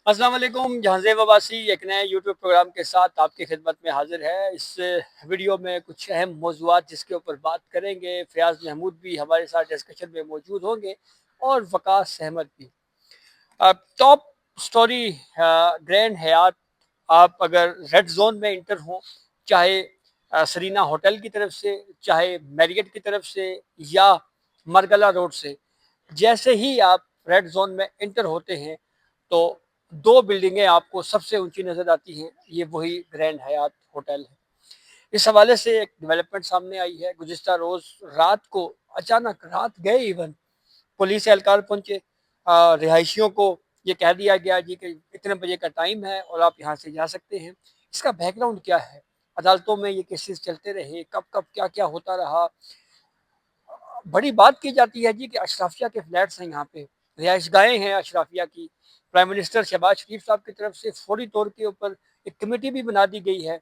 السلام علیکم، جہانزیب عباسی ایک نئے یوٹیوب پروگرام کے ساتھ آپ کی خدمت میں حاضر ہے۔ اس ویڈیو میں کچھ اہم موضوعات جس کے اوپر بات کریں گے، فیاض محمود بھی ہمارے ساتھ ڈسکشن میں موجود ہوں گے اور وقاص احمد بھی۔ ٹاپ سٹوری گرینڈ حیات، آپ اگر ریڈ زون میں انٹر ہوں، چاہے سرینا ہوٹل کی طرف سے، چاہے میریٹ کی طرف سے یا مرگلا روڈ سے، جیسے ہی آپ ریڈ زون میں انٹر ہوتے ہیں تو دو بلڈنگیں آپ کو سب سے اونچی نظر آتی ہیں، یہ وہی گرینڈ حیات ہوٹل ہے۔ اس حوالے سے ایک ڈیولپمنٹ سامنے آئی ہے۔ گزشتہ روز رات کو اچانک رات گئے ایون پولیس اہلکار پہنچے، رہائشیوں کو یہ کہہ دیا گیا جی کہ اتنے بجے کا ٹائم ہے اور آپ یہاں سے جا سکتے ہیں۔ اس کا بیک گراؤنڈ کیا ہے؟ عدالتوں میں یہ کیسز چلتے رہے، کب کب کیا کیا ہوتا رہا۔ بڑی بات کی جاتی ہے جی کہ اشرافیہ کے فلیٹس ہیں، یہاں پہ رہائش گاہیں ہیں اشرافیہ کی۔ پرائم منسٹر شہباز شریف صاحب کی طرف سے فوری طور کے اوپر ایک کمیٹی بھی بنا دی گئی ہے۔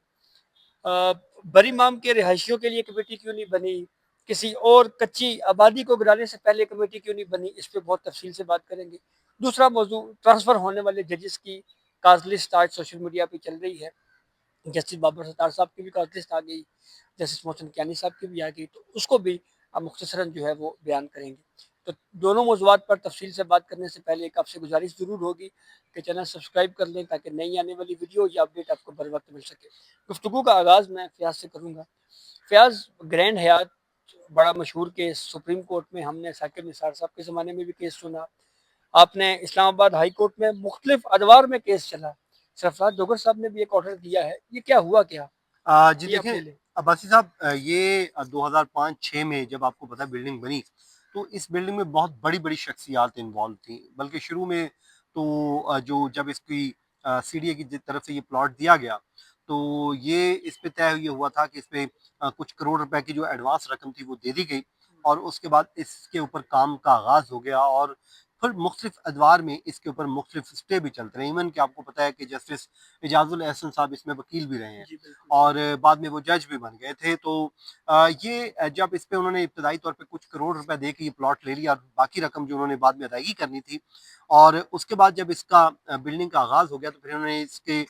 بری مام کے رہائشیوں کے لیے کمیٹی کیوں نہیں بنی؟ کسی اور کچی آبادی کو گرانے سے پہلے کمیٹی کیوں نہیں بنی؟ اس پہ بہت تفصیل سے بات کریں گے۔ دوسرا موضوع، ٹرانسفر ہونے والے ججز کی کاز لسٹ آج سوشل میڈیا پہ چل رہی ہے۔ جسٹس بابر ستار صاحب کی بھی کاز لسٹ آ گئی، جسٹس محسن کیانی صاحب کی بھی آ گئی، تو اس کو بھی مختصراً جو ہے وہ بیان کریں گے۔ تو دونوں موضوعات پر تفصیل سے بات کرنے سے پہلے ایک آپ سے گزارش ضرور ہوگی کہ چینل سبسکرائب کر لیں تاکہ نئی آنے والی ویڈیو یا اپڈیٹ آپ کو بر وقت مل سکے۔ گفتگو کا آغاز میں فیاض سے کروں گا۔ فیاض، گرینڈ حیات بڑا مشہور کیس، سپریم کورٹ میں ہم نے ثاقب نثار صاحب کے زمانے میں بھی کیس سنا، آپ نے اسلام آباد ہائی کورٹ میں مختلف ادوار میں کیس چلا، سرفراز ڈوگر صاحب نے بھی ایک آرڈر دیا ہے، یہ کیا ہوا کیا؟ جی یہ دیکھیں اپنے لے عباسی صاحب، یہ 2005-6 میں جب آپ کو پتا بلڈنگ بنی تو اس بلڈنگ میں بہت بڑی بڑی شخصیات انوالو تھیں، بلکہ شروع میں تو جب اس کی سی ڈی اے کی طرف سے یہ پلاٹ دیا گیا تو یہ اس پہ طے یہ ہوا تھا کہ اس پہ کچھ کروڑ روپے کی جو ایڈوانس رقم تھی وہ دے دی گئی، اور اس کے بعد اس کے اوپر کام کا آغاز ہو گیا، اور پھر مختلف ادوار میں اس کے اوپر مختلف اسٹے بھی چلتے رہے۔ ایون کہ آپ کو پتا ہے کہ جسٹس اعجاز الاحسن صاحب اس میں وکیل بھی رہے ہیں، جی بالکل اور بعد میں وہ جج بھی بن گئے تھے۔ تو یہ جب اس پہ انہوں نے ابتدائی طور پہ کچھ کروڑ روپے دے کے یہ پلاٹ لے لیا، اور باقی رقم جو انہوں نے بعد میں ادائیگی کرنی تھی، اور اس کے بعد جب اس کا بلڈنگ کا آغاز ہو گیا تو پھر انہوں نے اس کے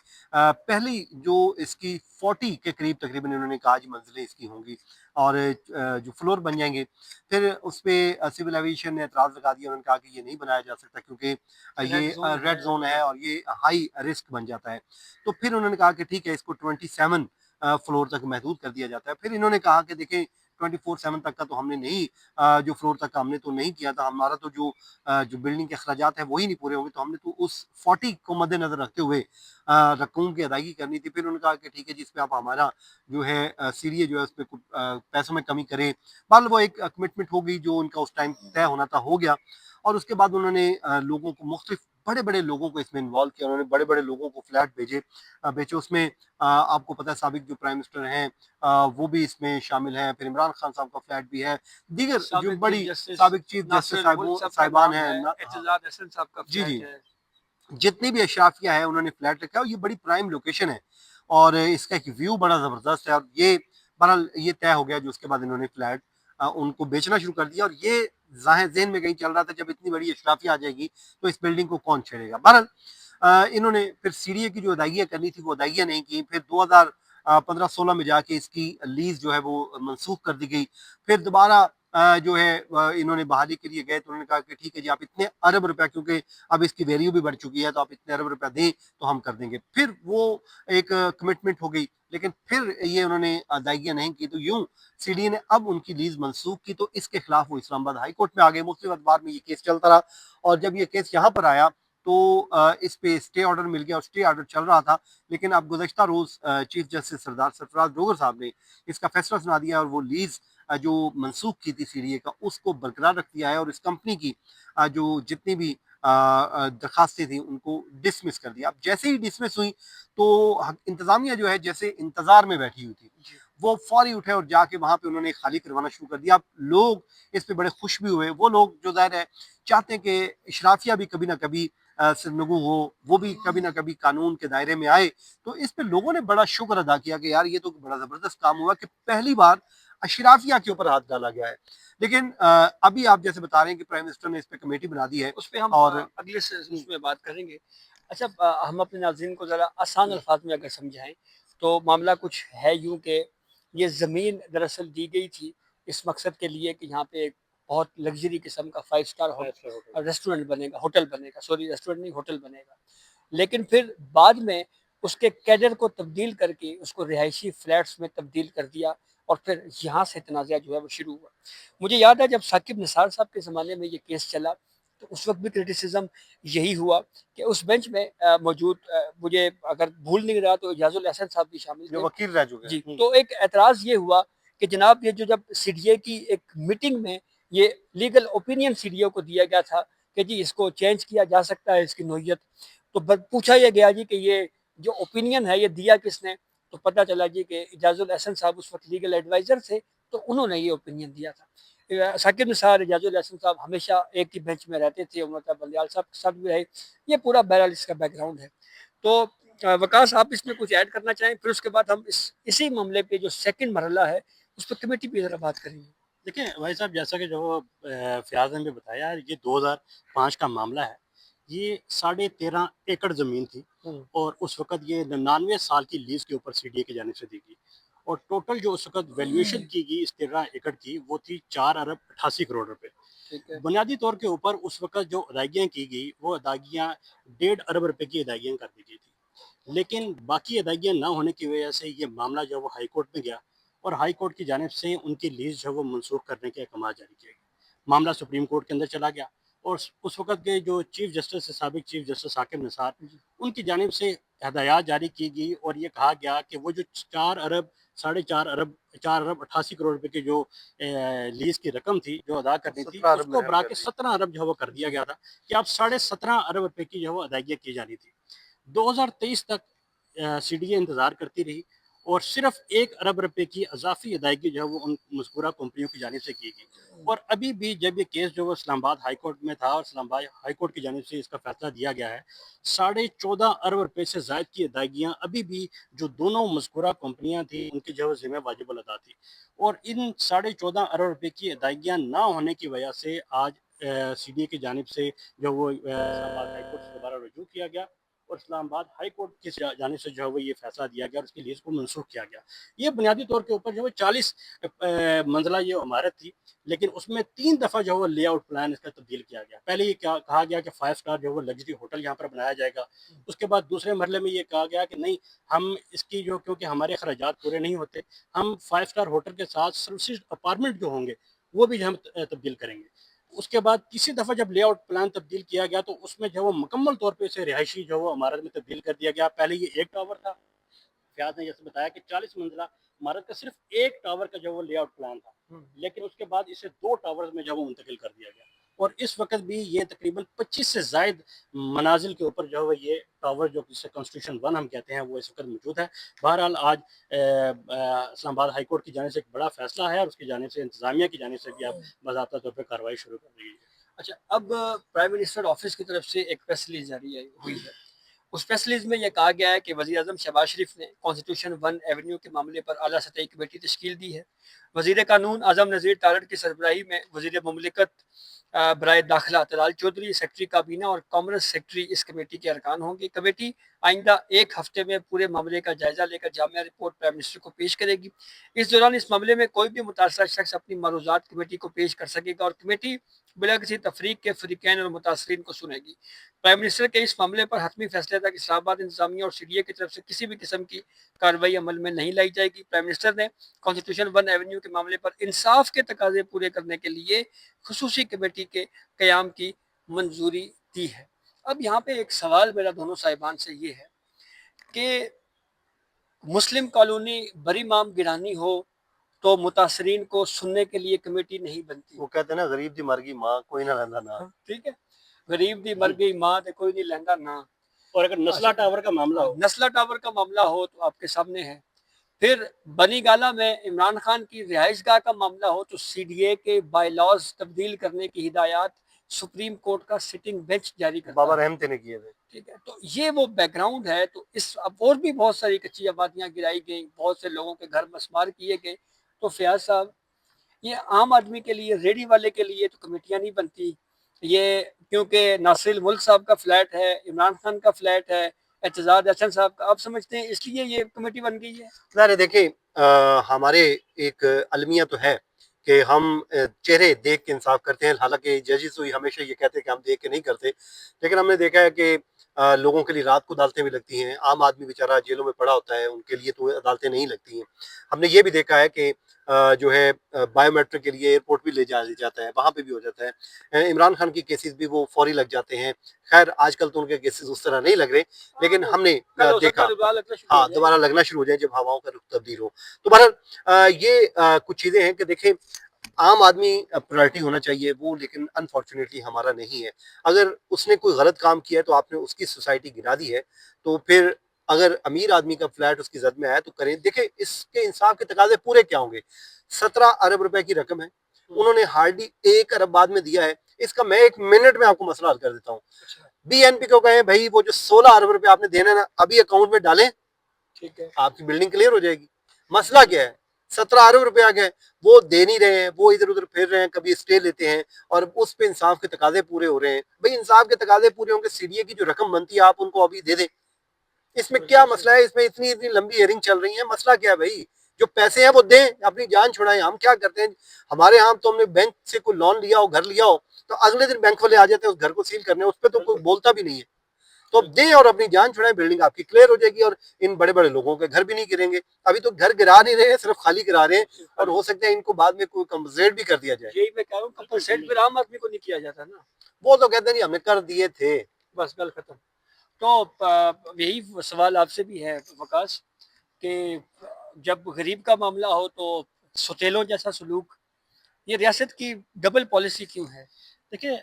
پہلی جو اس کی 40 کے قریب تقریباً انہوں نے کہا جی منزلیں اس کی ہوں گی اور جو فلور بن جائیں گے، پھر اس پہ سول ایویشن نے اعتراض لگا دیا، انہوں نے کہا کہ یہ نہیں بنایا جا سکتا کیونکہ ریڈ یہ زون ریڈ ہے۔ زون ہے اور یہ ہائی رسک بن جاتا ہے۔ تو پھر انہوں نے کہا کہ ٹھیک ہے، اس کو 27 فلور تک محدود کر دیا جاتا ہے۔ پھر انہوں نے کہا کہ دیکھیں 24/7 تک کا تو ہم نے نہیں، جو فلور تک کا ہم نے تو نہیں کیا تھا، ہمارا تو جو بلڈنگ کے اخراجات ہیں وہی نہیں پورے ہوں گے، تو ہم نے تو اس 40 کو مد نظر رکھتے ہوئے رقوم کی ادائیگی کرنی تھی۔ پھر انہوں نے کہا کہ ٹھیک ہے جی، اس پہ آپ ہمارا جو ہے سی ڈی اے جو ہے اس پہ پیسوں میں کمی کریں۔ بہرحال وہ ایک کمٹمنٹ ہو گئی جو ان کا اس ٹائم طے ہونا تھا، ہو گیا، اور اس کے بعد انہوں نے لوگوں کو مختلف بڑے بڑے لوگوں کو اس میں انوالو کیا، انہوں نے بڑے بڑے لوگوں کو فلیٹ بیچے۔ اس میں آپ کو پتہ ہے سابق جو پرائم منسٹر ہیں وہ بھی اس میں شامل ہیں، پھر عمران خان صاحب کا فلیٹ بھی ہے، دیگر جو سابق چیف بڑی جسٹس سابق چیف ناصر جسٹس الملک صاحب کا صاحبان نام ہیں ہے، ہاں اعتزاز احسن صاحب کا جی جی، فلیٹ ہے۔ جتنی بھی اشرافیہ ہے انہوں نے فلیٹ رکھا ہے، اور یہ بڑی پرائم لوکیشن ہے، اور اس کا ایک ویو بڑا زبردست ہے، اور یہ بہرحال یہ طے ہو گیا جو اس کے بعد انہوں نے فلیٹ ان کو بیچنا شروع کر دیا، اور یہ ظاہر ذہن میں کہیں چل رہا تھا جب اتنی بڑی اشرافیہ آ جائے گی تو اس بلڈنگ کو کون چھیڑے گا۔ بہرحال انہوں نے پھر سی ڈی اے کی جو ادائیگیاں کرنی تھی وہ ادائیگیاں نہیں کی، پھر 2015-16 میں جا کے اس کی لیز جو ہے وہ منسوخ کر دی گئی۔ پھر دوبارہ جو ہے انہوں نے بحالی کے لیے گئے تو انہوں نے کہا کہ ٹھیک ہے جی، آپ اتنے ارب روپے، کیونکہ اب اس کی ویلیو بھی بڑھ چکی ہے، تو آپ اتنے ارب روپے دیں تو ہم کر دیں گے۔ پھر وہ ایک کمٹمنٹ ہو گئی، لیکن پھر یہ انہوں نے ادائیگیاں نہیں کی، تو یوں سی ڈی اے نے اب ان کی لیز منسوخ کی، تو اس کے خلاف وہ اسلام آباد ہائی کورٹ میں آ گئے۔ مختلف ادوار میں یہ کیس چلتا رہا، اور جب یہ کیس یہاں پر آیا تو اس پہ اسٹے آرڈر مل گیا، اور اسٹے آرڈر چل رہا تھا، لیکن اب گزشتہ روز چیف جسٹس سردار سرفراز ڈوگر صاحب نے اس کا فیصلہ سنا دیا، اور وہ لیز جو منسوخ کی تھی سی ڈی اے کا اس کو برقرار رکھ دیا ہے، اور اس کمپنی کی جو جتنی بھی درخواستیں تھیں ان کو ڈسمس کر دیا۔ اب جیسے ہی ڈسمس ہوئی تو انتظامیہ جو ہے جیسے انتظار میں بیٹھی ہوئی تھی، جی وہ فوری اٹھے اور جا کے وہاں پہ انہوں نے خالی کروانا شروع کر دیا۔ اب لوگ اس پہ بڑے خوش بھی ہوئے، وہ لوگ جو ظاہر ہے چاہتے ہیں کہ اشرافیہ بھی کبھی نہ کبھی سرنگو ہو، وہ بھی کبھی نہ کبھی قانون کے دائرے میں آئے، تو اس پہ لوگوں نے بڑا شکر ادا کیا کہ یار یہ تو بڑا زبردست کام ہوا کہ پہلی بار اشرافیہ کے اوپر ہاتھ ڈالا گیا ہے۔ لیکن ابھی آپ جیسے بتا رہے ہیں کہ پرائم منسٹر نے اس پہ کمیٹی بنا دی ہے، اس پہ ہم اور اگلے اس میں بات کریں گے۔ اچھا ہم اپنے ناظرین کو ذرا آسان الفاظ میں اگر سمجھائیں تو معاملہ کچھ ہے یوں کہ یہ زمین دراصل دی گئی تھی اس مقصد کے لیے کہ یہاں پہ ایک بہت لگژری قسم کا 5 اسٹار ریسٹورنٹ بنے گا، ہوٹل بنے گا، سوری ریسٹورنٹ نہیں ہوٹل بنے گا، لیکن پھر بعد میں اس کے کیڈر کو تبدیل کر کے اس کو رہائشی فلیٹس میں تبدیل کر دیا اور پھر یہاں سے تنازعہ جو ہے وہ شروع ہوا۔ مجھے یاد ہے جب ثاقب نثار صاحب کے زمانے میں یہ کیس چلا تو اس وقت بھی کرٹیسزم یہی ہوا کہ اس بینچ میں موجود مجھے اگر بھول نہیں رہا تو اعجاز الاحسن صاحب بھی شامل جو تھے وکیل رہ چکے جی، ہیں۔ تو ایک اعتراض یہ ہوا کہ جناب یہ جو جب سی ڈی اے کی ایک میٹنگ میں یہ legal opinion C D A کو دیا گیا تھا کہ جی اس کو چینج کیا جا سکتا ہے اس کی نوعیت، تو پوچھا یہ گیا جی کہ یہ جو اوپینین ہے یہ دیا کس نے، تو پتہ چلا جی کہ اعجاز الاحسن صاحب اس وقت لیگل ایڈوائزر تھے تو انہوں نے یہ اوپینین دیا تھا۔ ثاقب نثار، اعجاز الاحسن صاحب ہمیشہ ایک ہی بینچ میں رہتے تھے، عمر صاحب بندیال صاحب کے ساتھ بھی رہے، یہ پورا بہرحال اس کا بیک گراؤنڈ ہے۔ تو وکاس آپ اس میں کچھ ایڈ کرنا چاہیں، پھر اس کے بعد ہم اسی معاملے پہ جو سیکنڈ مرحلہ ہے اس پہ کمیٹی پہ ذرا بات کریں گے۔ دیکھیں بھائی صاحب، جیسا کہ جو فیاض نے بھی بتایا، یہ 2005 کا معاملہ ہے۔ یہ 13.5 ایکڑ زمین تھی اور اس وقت یہ 99 سال کی لیز کے اوپر سی ڈی اے کی جانب سے دی گئی، اور ٹوٹل جو اس وقت ویلیویشن کی گئی اس 13 ایکڑ کی وہ تھی 4 ارب 88 کروڑ روپے۔ بنیادی طور کے اوپر اس وقت جو ادائیگیاں کی گئی وہ ادائیگیاں 1.5 ارب روپے کی ادائیگیاں کر دی گئی تھی، لیکن باقی ادائیگیاں نہ ہونے کی وجہ سے یہ معاملہ جو وہ ہائی کورٹ میں گیا اور ہائی کورٹ کی جانب سے ان کی لیز جو ہے وہ منسوخ کرنے کے احکامات جاری کیے گئے۔ معاملہ سپریم کورٹ کے اندر چلا گیا اور اس وقت کے جو چیف جسٹس سابق چیف جسٹس ثاقب نثار، ان کی جانب سے ہدایات جاری کی گئی اور یہ کہا گیا کہ وہ جو 4 ارب 88 کروڑ روپے کی جو لیز کی رقم تھی جو ادا کرنی تھی، 17 اس ارب کو میں بڑھا کے 17 ارب جو ہے وہ کر دیا گیا تھا کہ اب 17.5 ارب روپے کی جو ہے وہ ادائیگیاں کی جانی تھی۔ 2023 تک سی ڈی اے انتظار کرتی رہی اور صرف 1 ارب روپے کی اضافی ادائیگی جو ہے وہ ان مذکورہ کمپنیوں کی جانب سے کی گئی، اور ابھی بھی جب یہ کیس جو وہ اسلام آباد ہائی کورٹ میں تھا اور اسلام آباد ہائی کورٹ کی جانب سے اس کا فیصلہ دیا گیا ہے، 14.5 ارب روپے سے زائد کی ادائیگیاں ابھی بھی جو دونوں مذکورہ کمپنیاں تھیں ان کی جو ہے ذمہ واجب الادا تھی، اور ان 14.5 ارب روپے کی ادائیگیاں نہ ہونے کی وجہ سے آج سی ڈی اے کی جانب سے جو وہ اسلام آباد ہائی کورٹ سے دوبارہ رجوع کیا گیا اور اسلام آباد ہائی کورٹ کی جانب سے جو ہے وہ یہ فیصلہ دیا گیا اور اس کی لیز کو منسوخ کیا گیا۔ یہ بنیادی طور کے اوپر جو ہے 40 منزلہ یہ عمارت تھی، لیکن اس میں 3 دفعہ جو ہے وہ لے آؤٹ پلان اس کا تبدیل کیا گیا۔ پہلے یہ کہا گیا کہ 5 اسٹار جو ہے وہ لگژری ہوٹل یہاں پر بنایا جائے گا، اس کے بعد دوسرے مرحلے میں یہ کہا گیا کہ نہیں، ہم اس کی جو کیونکہ ہمارے اخراجات پورے نہیں ہوتے، ہم 5 اسٹار ہوٹل کے ساتھ سروسز اپارٹمنٹ جو ہوں گے وہ بھی ہم تبدیل کریں گے۔ اس کے بعد تیسری دفعہ جب لے آؤٹ پلان تبدیل کیا گیا تو اس میں جو وہ مکمل طور پہ اسے رہائشی جو وہ عمارت میں تبدیل کر دیا گیا۔ پہلے یہ ایک ٹاور تھا، فیاض نے جیسے بتایا کہ 40 منزلہ عمارت کا صرف ایک ٹاور کا جو وہ لے آؤٹ پلان تھا، لیکن اس کے بعد اسے 2 ٹاورز میں جو وہ منتقل کر دیا گیا، اور اس وقت بھی یہ تقریباً 25 سے زائد منازل کے اوپر جو ہے یہ ٹاور جو جسے کنسٹیٹیوشن 1 ہم کہتے ہیں وہ اس وقت موجود ہے۔ بہرحال آج اسلام آباد ہائی کورٹ کی جانب سے ایک بڑا فیصلہ ہے اور اس کی جانب سے انتظامیہ کی جانب سے بھی اب باضابطہ طور پہ کارروائی شروع کر دی گئی ہے۔ اچھا، اب پرائم منسٹر آفس کی طرف سے ایک پریس ریلیز جاری ہوئی ہے، اس پریس ریلیز میں یہ کہا گیا ہے کہ وزیر اعظم شہباز شریف نے کانسٹیٹیوشن 1 ایونیو کے معاملے پر اعلیٰ سطحی کمیٹی تشکیل دی ہے۔ وزیر قانون اعظم نذیر تارڑ کی سربراہی میں وزیر مملکت برائے داخلہ طلال چودھری، سیکرٹری کابینہ اور کامرس سیکرٹری اس کمیٹی کے ارکان ہوں گے۔ کمیٹی آئندہ 1 ہفتے میں پورے معاملے کا جائزہ لے کر جامعہ رپورٹ پرائم منسٹر کو پیش کرے گی۔ اس دوران اس معاملے میں کوئی بھی متاثرہ شخص اپنی معروضات کمیٹی کو پیش کر سکے گا اور کمیٹی بلا کسی تفریق کے فریقین اور متاثرین کو سنے گی۔ پرائم منسٹر کے اس معاملے پر حتمی فیصلے تک اسلام آباد انتظامیہ اور سی ڈی اے کی طرف سے کسی بھی قسم کی کارروائی عمل میں نہیں لائی جائے گی۔ پرائم منسٹر نے کانسٹیٹیوشن 1 ایونیو کے معاملے پر انصاف کے تقاضے پورے کرنے کے لیے خصوصی کمیٹی کے قیام کی منظوری دی ہے۔ اب یہاں پہ ایک سوال میرا دونوں صاحبان سے یہ ہے کہ مسلم کالونی بری مام گرانی ہو تو متاثرین کو سننے کے لیے کمیٹی نہیں بنتی، وہ کہتے ہیں نا، غریب دی مر گئی ماں کوئی نہ رہندا نا۔ ٹھیک ہے، غریب دی مر گئی ماں تے کوئی نہیں لہندا نا۔ اور اگر نسلہ ٹاور کا معاملہ ہو، نسلہ ٹاور کا معاملہ ہو تو آپ کے سامنے ہے۔ پھر بنی گالہ میں عمران خان کی رہائش گاہ کا معاملہ ہو تو سی ڈی اے کے بائی لاز تبدیل کرنے کی ہدایات سپریم کورٹ کا سٹنگ بینچ جاری کرتا بابا ہے۔ رحمتے نے کیے تھے۔ ٹھیک ہے، تو یہ وہ بیک گراؤنڈ ہے۔ تو اس اب اور بھی بہت ساری کچی آبادیاں گرائی گئیں، بہت سے لوگوں کے گھر مسمار کیے گئے۔ تو فیاض صاحب، یہ عام آدمی کے لیے، ریڑھی والے کے لیے تو کمیٹیاں نہیں بنتی، یہ کیونکہ ناصر الملک صاحب کا فلیٹ ہے، عمران خان کا فلیٹ ہے، اعتزاز احسن صاحب کا، آپ سمجھتے ہیں اس لیے یہ کمیٹی بن گئی ہے؟ ظاہر ہے دیکھیں ہمارے ایک المیہ تو ہے کہ ہم چہرے دیکھ کے انصاف کرتے ہیں، حالانکہ ججز ہوئی ہمیشہ یہ کہتے ہیں کہ ہم دیکھ کے نہیں کرتے، لیکن ہم نے دیکھا ہے کہ لوگوں کے لیے رات کو عدالتیں بھی لگتی ہیں، عام آدمی بیچارہ جیلوں میں پڑا ہوتا ہے، ان کے لیے تو عدالتیں نہیں لگتی ہیں۔ ہم نے یہ بھی دیکھا ہے کہ جو ہے بائیو میٹرک کے لیے ایئرپورٹ بھی لے جایا جاتا ہے، وہاں پہ بھی ہو جاتا ہے۔ عمران خان کی کیسز بھی وہ فوری لگ جاتے ہیں، خیر آج کل تو ان کے کیسز اس طرح نہیں لگ رہے، لیکن ہم نے کل ہو سکتا دیکھا ہے دوبارہ لگنا شروع ہاں ہو جائے۔ دوبارہ لگنا شروع ہو جائے جب ہواؤں کا رخ تبدیل ہو۔ تو بہرحال یہ کچھ چیزیں ہیں کہ دیکھیں عام آدمی پرائرٹی ہونا چاہیے وہ، لیکن انفارچونیٹلی ہمارا نہیں ہے۔ اگر اس نے کوئی غلط کام کیا ہے تو آپ نے اس کی سوسائٹی گرا دی ہے، تو پھر اگر امیر آدمی کا فلیٹ اس کی زد میں آیا تو کریں۔ دیکھیں اس کے انصاف کے تقاضے پورے کیا ہوں گے؟ 17 ارب روپے کی رقم ہے، انہوں نے ہارڈلی 1 ارب بعد میں دیا ہے۔ اس کا میں 1 منٹ میں آپ کو مسئلہ حل کر دیتا ہوں۔ بی این پی کو کہیں بھائی وہ جو 16 ارب روپے آپ نے دینا ہے نا ابھی اکاؤنٹ میں ڈالیں، ٹھیک ہے، آپ کی بلڈنگ کلیئر ہو جائے گی۔ مسئلہ کیا ہے؟ 17 ارب روپے آ گئے، وہ دے نہیں رہے ہیں، وہ ادھر ادھر پھر رہے ہیں، کبھی اسٹے لیتے ہیں اور اس پہ انصاف کے تقاضے پورے ہو رہے ہیں۔ بھئی انصاف کے تقاضے پورے ہوں گے، سی ڈی اے کی جو رقم بنتی ہے آپ ان کو ابھی دے دیں۔ اس میں کیا مسئلہ ہے؟ اس میں اتنی لمبی ہیئرنگ چل رہی ہے، مسئلہ کیا ہے بھائی؟ جو پیسے ہیں وہ دیں، اپنی جان چھڑائیں۔ ہم کیا کرتے ہیں، ہمارے ہاں تو ہم نے بینک سے کوئی لون لیا ہو، گھر لیا ہو، تو اگلے دن بینک والے آ جاتے ہیں اس گھر کو سیل کرنے، اس پہ تو کوئی بولتا بھی نہیں ہے۔ تو اب دیں اور اپنی جان چھڑائیں، بلڈنگ آپ کی کلیئر ہو جائے گی اور ان بڑے بڑے لوگوں کے گھر بھی نہیں گریں گے۔ ابھی تو گھر گرا نہیں رہے ہیں، صرف خالی کرا رہے ہیں، اور ہو سکتا ہے ان کو بعد میں کوئی کمپنسیٹ بھی کر دیا جائے۔ یہی میں کہہ رہا ہوں، کمپنسیٹ پھر عام آدمی کو نہیں کیا جاتا نا، وہ تو کہتے ہیں نہیں ہم نے کر دیے تھے۔ بس گل ختم۔ تو یہی سوال آپ سے بھی ہے وکاس کہ جب غریب کا معاملہ ہو تو ستیلوں جیسا سلوک، یہ ریاست کی ڈبل پالیسی کیوں ہے؟ دیکھیے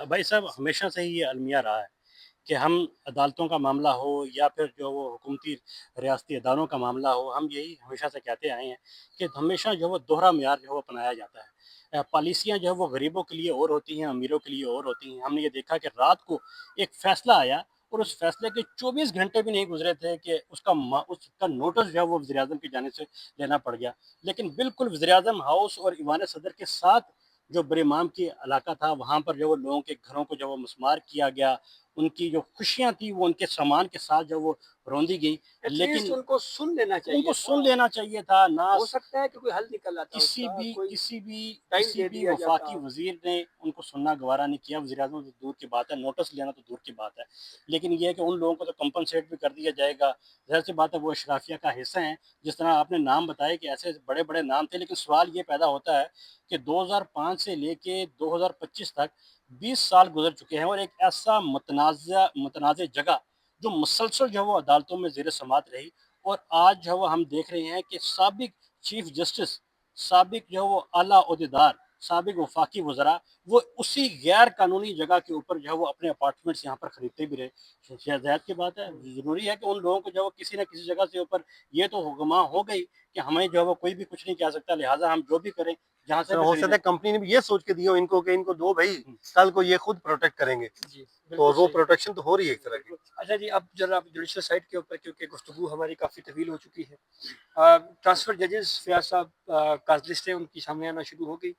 بھائی صاحب ہمیشہ سے ہی یہ المیہ رہا ہے کہ ہم عدالتوں کا معاملہ ہو یا پھر جو وہ حکومتی ریاستی اداروں کا معاملہ ہو، ہم یہی ہمیشہ سے کہتے آئے ہیں کہ ہمیشہ جو وہ دوہرا معیار جو ہے وہ اپنایا جاتا ہے۔ پالیسیاں جو ہے وہ غریبوں کے لیے اور ہوتی ہیں، امیروں کے لیے اور ہوتی ہیں۔ ہم نے یہ دیکھا کہ رات کو ایک فیصلہ آیا اور اس فیصلے کے 24 گھنٹے بھی نہیں گزرے تھے کہ اس کا نوٹس جو ہے وہ وزیر اعظم کی جانب سے لینا پڑ گیا، لیکن بالکل وزیر اعظم ہاؤس اور ایوان صدر کے ساتھ جو بر امام کی علاقہ تھا وہاں پر جو وہ لوگوں کے گھروں کو جو وہ مسمار کیا گیا، ان کی جو خوشیاں تھیں وہ ان کے سامان کے ساتھ جو وہ روندی گئی، لیکن ان کو سن لینا ان چاہیے کو تھا، سن لینا چاہیے تھا۔ نہ ہو سکتا ہے کہ کوئی حل نکل آتا اس کسی کا، بھی کوئی کسی بھی ٹائم کسی دے بھی دیا وفاقی جاتا۔ وزیر نے ان کو سننا گوارا نہیں کیا۔ وزیر اعظم تو دور کی بات ہے، نوٹس لینا تو دور کی بات ہے، لیکن یہ ہے کہ ان لوگوں کو تو کمپنسیٹ بھی کر دیا جائے گا۔ ظاہر سی بات ہے وہ اشرافیہ کا حصہ ہیں، جس طرح آپ نے نام بتائے کہ ایسے بڑے بڑے نام تھے، لیکن سوال یہ پیدا ہوتا ہے کہ 2005 سے لے کے 2025 تک 20 سال گزر چکے ہیں، اور ایک ایسا متنازع جگہ جو مسلسل جو ہے وہ عدالتوں میں زیر سماعت رہی، اور آج جو ہے وہ ہم دیکھ رہے ہیں کہ سابق چیف جسٹس، سابق جو ہے وہ اعلیٰ عہدیدار، سابق وفاقی وزراء، وہ اسی غیر قانونی جگہ کے اوپر جو ہے وہ اپنے اپارٹمنٹس یہاں پر خریدتے بھی رہے۔ شہزاد کی بات ہے، ضروری ہے کہ ان لوگوں کو جو ہے وہ کسی نہ کسی جگہ سے اوپر یہ تو حکماں ہو گئی کہ ہمیں جو ہے وہ کوئی بھی کچھ نہیں کہہ سکتا، لہٰذا ہم جو بھی کریں جہاں سے بھی ہو سکتا خریدیں۔ ہے کمپنی نے بھی یہ سوچ کے دی ہو ان کو کہ ان کو دو بھائی، کل کو یہ خود پروٹیکٹ کریں گے، جی تو بالکل وہ صحیح۔ پروٹیکشن تو ہو رہی ہے ایک طرح کی۔ اچھا جی، اب ذرا جوڈیشل سائٹ کے اوپر، کیونکہ گفتگو ہماری کافی طویل ہو چکی ہے، ٹرانسفر ججز فیاض صاحب کاز لسٹ ہے ان کی سامنے آنا شروع ہو گئی۔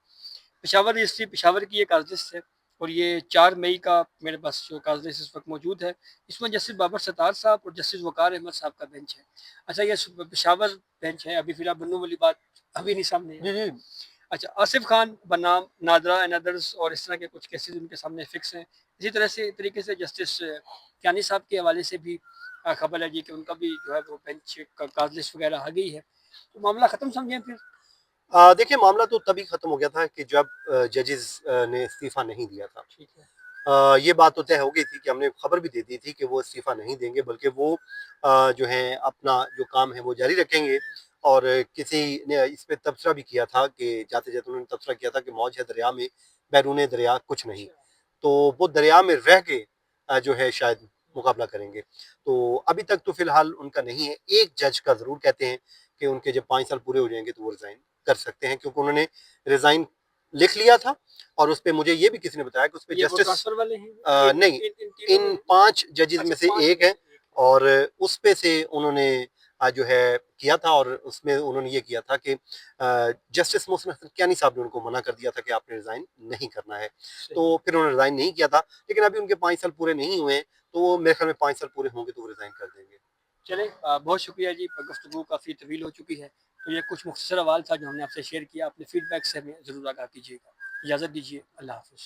پشاور رجسٹری پشاور کی یہ کاز لسٹ ہے، اور یہ 4 مئی کا میرے پاس جو کاز لسٹ اس وقت موجود ہے، اس میں جسٹس بابر ستار صاحب اور جسٹس وقار احمد صاحب کا بینچ ہے۔ اچھا یہ پشاور بینچ ہے، ابھی فی الحال بنو والی بات ابھی نہیں سامنے ہے۔ جی جی اچھا آصف خان بنام نادرا اینڈ ادرس اور اس طرح کے کچھ کیسز ان کے سامنے فکس ہیں۔ اسی طرح سے طریقے سے جسٹس کیانی صاحب کے حوالے سے بھی خبر ہے جی کہ ان کا بھی جو ہے وہ بینچ کا کاز لسٹ وغیرہ آ گئی ہے، تو معاملہ ختم سمجھیں پھر؟ دیکھیں معاملہ تو تبھی ختم ہو گیا تھا کہ جب ججز نے استعفیٰ نہیں دیا تھا۔ ٹھیک ہے، یہ بات تو طے ہو گئی تھی کہ ہم نے خبر بھی دے دی تھی کہ وہ استعفیٰ نہیں دیں گے، بلکہ وہ جو ہیں اپنا جو کام ہے وہ جاری رکھیں گے۔ اور کسی نے اس پہ تبصرہ بھی کیا تھا کہ جاتے جاتے انہوں نے تبصرہ کیا تھا کہ موج ہے دریا میں، بیرون دریا کچھ نہیں، تو وہ دریا میں رہ کے جو ہے شاید مقابلہ کریں گے۔ تو ابھی تک تو فی الحال ان کا نہیں ہے۔ ایک جج کا ضرور کہتے ہیں کہ ان کے جب 5 سال پورے ہو جائیں گے تو وہ ریزائن کر سکتے ہیں، کیونکہ انہوں نے ریزائن لکھ لیا تھا، اور اس پہ مجھے یہ بھی کسی نے بتایا کہ اس پہ یہ وہ جسٹس ٹرانسفر والے ہیں نہیں، تینوں ان میں؟ 5 ججز میں اچھا سے 5 ایک ہے، اور اس پہ سے انہوں نے جو ہے کیا تھا اور اس میں انہوں نے یہ کیا تھا کہ جسٹس محسن حسن کیانی صاحب نے ان کو منع کر دیا تھا کہ آپ نے ریزائن نہیں کرنا ہے، تو پھر انہوں نے ریزائن نہیں کیا تھا، لیکن ابھی ان کے 5 سال پورے نہیں ہوئے ہیں، تو میرے خیال میں 5 سال پورے ہوں گے تو وہ ریزائن کر دیں گے۔ چلیں بہت شکریہ جی، گفتگو کافی طویل ہو چکی ہے، تو یہ کچھ مختصر احوال تھا جو ہم نے آپ سے شیئر کیا، اپنے فیڈ بیک سے ہمیں ضرور آگاہ کیجیے گا۔ اجازت دیجیے، اللہ حافظ۔